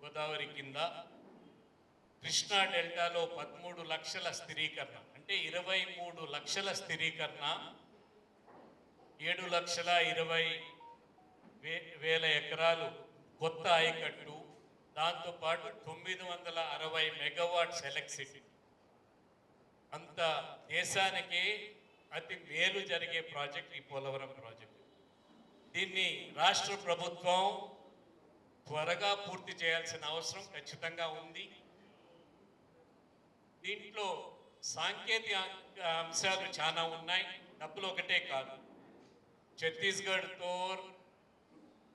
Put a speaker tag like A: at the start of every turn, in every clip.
A: గోదావరి కింద కృష్ణా డెల్టాలో 13 లక్షల స్థిరీకరణ, అంటే 23 లక్షల స్థిరీకరణ, 7,20,000 ఎకరాలు కొత్త ఆయకట్టు, దాంతోపాటు 960 మెగావాట్స్ ఎలక్ట్రిసిటీ. అంత దేశానికి అతి మేలు జరిగే ప్రాజెక్ట్ ఈ పోలవరం ప్రాజెక్ట్. దీన్ని రాష్ట్ర ప్రభుత్వం త్వరగా పూర్తి చేయాల్సిన అవసరం ఖచ్చితంగా ఉంది. దీంట్లో సాంకేతిక అంశాలు చాలా ఉన్నాయి, డబ్బులు ఒకటే కాదు. ఛత్తీస్గఢ్తో,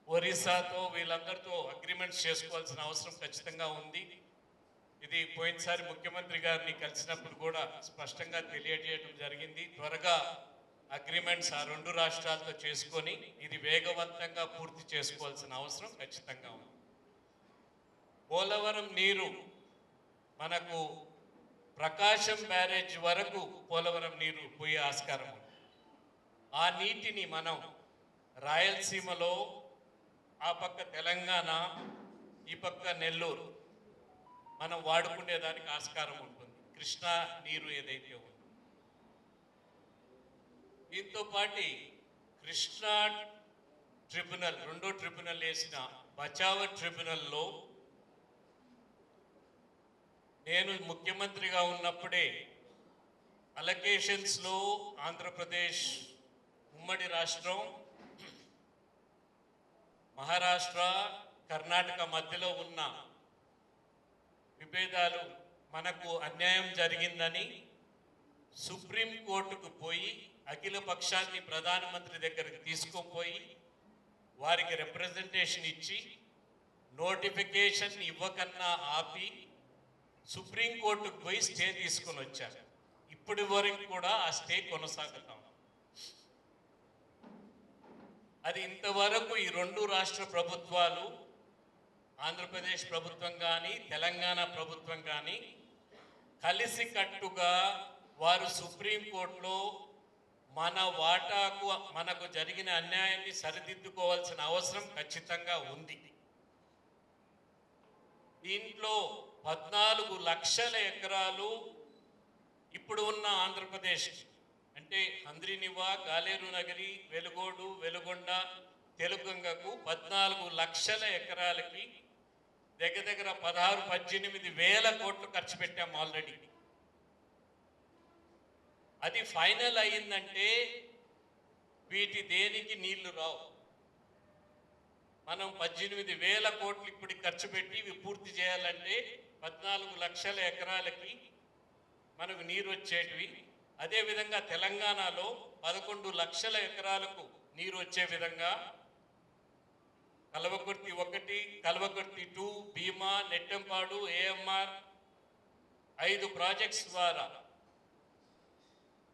A: ఒరిస్సాతో వీళ్ళందరితో అగ్రిమెంట్స్ చేసుకోవాల్సిన అవసరం ఖచ్చితంగా ఉంది. ఇది పోయినసారి ముఖ్యమంత్రి గారిని కలిసినప్పుడు కూడా స్పష్టంగా తెలియజేయడం జరిగింది. త్వరగా అగ్రిమెంట్స్ ఆ రెండు రాష్ట్రాలతో చేసుకొని ఇది వేగవంతంగా పూర్తి చేసుకోవాల్సిన అవసరం ఖచ్చితంగా ఉంది. పోలవరం నీరు మనకు ప్రకాశం బ్యారేజ్ వరకు పోలవరం నీరు పోయే ఆస్కారం ఉంది. ఆ నీటిని మనం రాయలసీమలో, ఆ పక్క తెలంగాణ, ఈ పక్క నెల్లూరు మనం వాడుకునేదానికి ఆస్కారం ఉంటుంది, కృష్ణా నీరు ఏదైతే ఉందో. దీంతో పాటు కృష్ణా ట్రిబ్యునల్, రెండో ట్రిబ్యునల్ వేసిన బచావర్ ట్రిబ్యునల్లో నేను ముఖ్యమంత్రిగా ఉన్నప్పుడే అలొకేషన్స్లో ఆంధ్రప్రదేశ్ ఉమ్మడి రాష్ట్రం, మహారాష్ట్ర, కర్ణాటక మధ్యలో ఉన్న విభేదాలు, మనకు అన్యాయం జరిగిందని సుప్రీంకోర్టుకు పోయి అఖిల పక్షాన్ని ప్రధానమంత్రి దగ్గరికి తీసుకుపోయి వారికి రిప్రజెంటేషన్ ఇచ్చి నోటిఫికేషన్ ఇవ్వకన్నా ఆపి సుప్రీంకోర్టుకు పోయి స్టే తీసుకొని వచ్చారు. ఇప్పటి వరకు కూడా ఆ స్టే కొనసాగుతాం. అది ఇంతవరకు ఈ రెండు రాష్ట్ర ప్రభుత్వాలు, ఆంధ్రప్రదేశ్ ప్రభుత్వం కానీ తెలంగాణ ప్రభుత్వం కానీ కలిసికట్టుగా వారు సుప్రీంకోర్టులో మన వాటాకు, మనకు జరిగిన అన్యాయాన్ని సరిదిద్దుకోవాల్సిన అవసరం ఖచ్చితంగా ఉంది. దీంట్లో 14 లక్షల ఎకరాలు ఇప్పుడు ఉన్న ఆంధ్రప్రదేశ్, అంటే హంద్రీనివా, గాలేరు నగరి, వెలుగోడు, వెలుగొండ, తెలుగంగకు 14 లక్షల ఎకరాలకి దగ్గర దగ్గర 16-18 వేల కోట్లు ఖర్చు పెట్టాం ఆల్రెడీ. అది ఫైనల్ అయిందంటే వీటి దేనికి నీళ్లు రావు. మనం 18,000 కోట్లు ఇప్పటికి ఖర్చు పెట్టి ఇవి పూర్తి చేయాలంటే 14 లక్షల ఎకరాలకి మనకు నీరు వచ్చేటివి. అదేవిధంగా తెలంగాణలో 11 లక్షల ఎకరాలకు నీరు వచ్చే విధంగా కల్వకుర్తి 1, కల్వకుర్తి 2, భీమా, నెట్టెంపాడు, ఏఎంఆర్ 5 ప్రాజెక్ట్స్ ద్వారా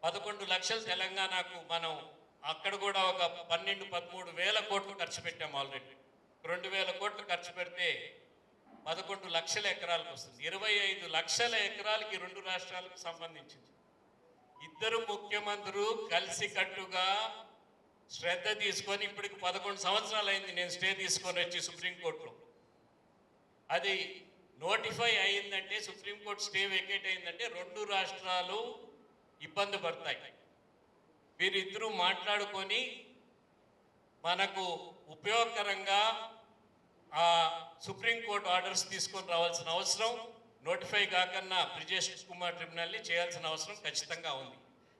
A: 11 లక్షలు తెలంగాణకు మనం అక్కడ కూడా ఒక 12-13 వేల కోట్లు ఖర్చు పెట్టాం ఆల్రెడీ. 2,000 కోట్లు ఖర్చు పెడితే 11 లక్షల ఎకరాలకు వస్తుంది. 25 లక్షల ఎకరాలకి రెండు రాష్ట్రాలకు సంబంధించింది. ఇద్దరు ముఖ్యమంత్రులు కలిసికట్టుగా శ్రద్ధ తీసుకొని ఇప్పటికి 11 సంవత్సరాలు అయింది నేను స్టే తీసుకొని వచ్చి సుప్రీంకోర్టులో. అది నోటిఫై అయిందంటే, సుప్రీంకోర్టు స్టే వెకేట్ అయిందంటే రెండు రాష్ట్రాలు ఇబ్బంది పడతాయి. వీరిద్దరూ మాట్లాడుకొని మనకు ఉపయోగకరంగా ఆ సుప్రీంకోర్టు ఆర్డర్స్ తీసుకొని రావాల్సిన అవసరం, నోటిఫై కాకన్నా బ్రిజేష్ కుమార్ ట్రిబ్యునల్ని చేయాల్సిన అవసరం ఖచ్చితంగా ఉంది.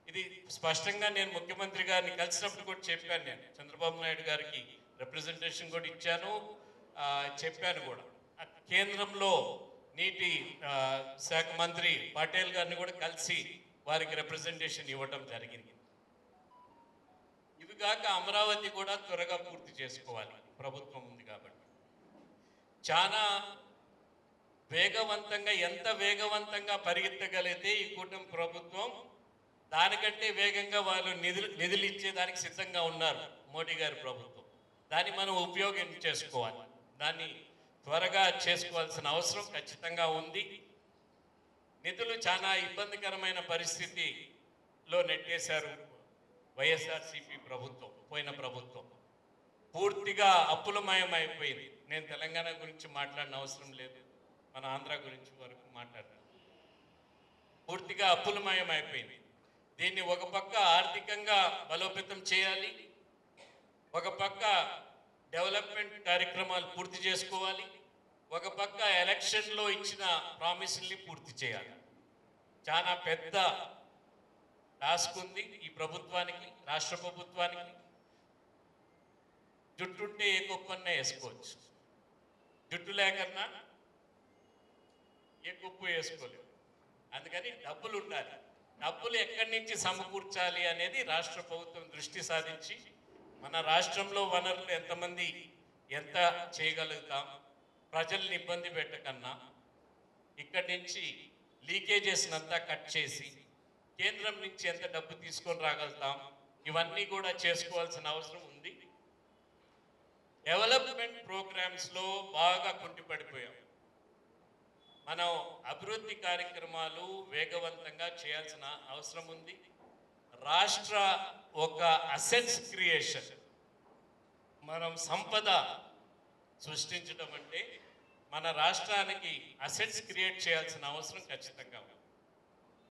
A: ఇది స్పష్టంగా నేను ముఖ్యమంత్రి గారిని కలిసినప్పుడు కూడా చెప్పాను. నేను చంద్రబాబు నాయుడు గారికి రిప్రజెంటేషన్ కూడా ఇచ్చాను, చెప్పాను కూడా. కేంద్రంలో నీటి శాఖ మంత్రి పటేల్ గారిని కూడా కలిసి వారికి రిప్రజెంటేషన్ ఇవ్వటం జరిగింది. ఇవి కాక అమరావతి కూడా త్వరగా పూర్తి చేసుకోవాలి, ప్రభుత్వం ఉంది కాబట్టి. చాలా వేగవంతంగా, ఎంత వేగవంతంగా పరిగెత్తగలిగితే ఈ కూటమి ప్రభుత్వం దానికంటే వేగంగా వాళ్ళు నిధులు ఇచ్చేదానికి సిద్ధంగా ఉన్నారు మోడీ గారి ప్రభుత్వం. దాన్ని మనం ఉపయోగించేసుకోవాలి, దాన్ని త్వరగా చేసుకోవాల్సిన అవసరం ఖచ్చితంగా ఉంది. నిధులు చాలా ఇబ్బందికరమైన పరిస్థితిలో నెట్టేశారు వైఎస్ఆర్సీపీ ప్రభుత్వం, పోయిన ప్రభుత్వం పూర్తిగా అప్పులమయం అయిపోయింది. నేను తెలంగాణ గురించి మాట్లాడిన అవసరం లేదు, మన ఆంధ్ర గురించి వరకు మాట్లాడతాను. పూర్తిగా అప్పులమయం అయిపోయింది. దీన్ని ఒక పక్క ఆర్థికంగా బలోపేతం చేయాలి, ఒక పక్క డెవలప్మెంట్ కార్యక్రమాలు పూర్తి చేసుకోవాలి, ఒక పక్క ఎలక్షన్లో ఇచ్చిన ప్రామిసుల్ని పూర్తి చేయాలి. చాలా పెద్ద టాస్క్ ఉంది ఈ ప్రభుత్వానికి, రాష్ట్ర ప్రభుత్వానికి. జుట్టుంటే ఏ కుప్పన్నా వేసుకోవచ్చు, జుట్టు లేకన్నా ఏ కుప్పు వేసుకోలేదు. అందుకని డబ్బులు ఉండాలి. డబ్బులు ఎక్కడి నుంచి సమకూర్చాలి అనేది రాష్ట్ర ప్రభుత్వం దృష్టి సాధించి మన రాష్ట్రంలో వనరులు ఎంతమంది ఎంత చేయగలుగుతాం, ప్రజల్ని ఇబ్బంది పెట్టకన్నా ఇక్కడి నుంచి లీకేజెస్ అంతా కట్ చేసి కేంద్రం నుంచి ఎంత డబ్బు తీసుకొని రాగలుగుతాం, ఇవన్నీ కూడా చేసుకోవాల్సిన అవసరం ఉంది. డెవలప్మెంట్ ప్రోగ్రామ్స్లో బాగా కుంటిపడిపోయాం. మనం అభివృద్ధి కార్యక్రమాలు వేగవంతంగా చేయాల్సిన అవసరం ఉంది. రాష్ట్ర ఒక అసెట్స్ క్రియేషన్, మనం సంపద సృష్టించడం అంటే మన రాష్ట్రానికి అసెట్స్ క్రియేట్ చేయాల్సిన అవసరం ఖచ్చితంగా ఉంది.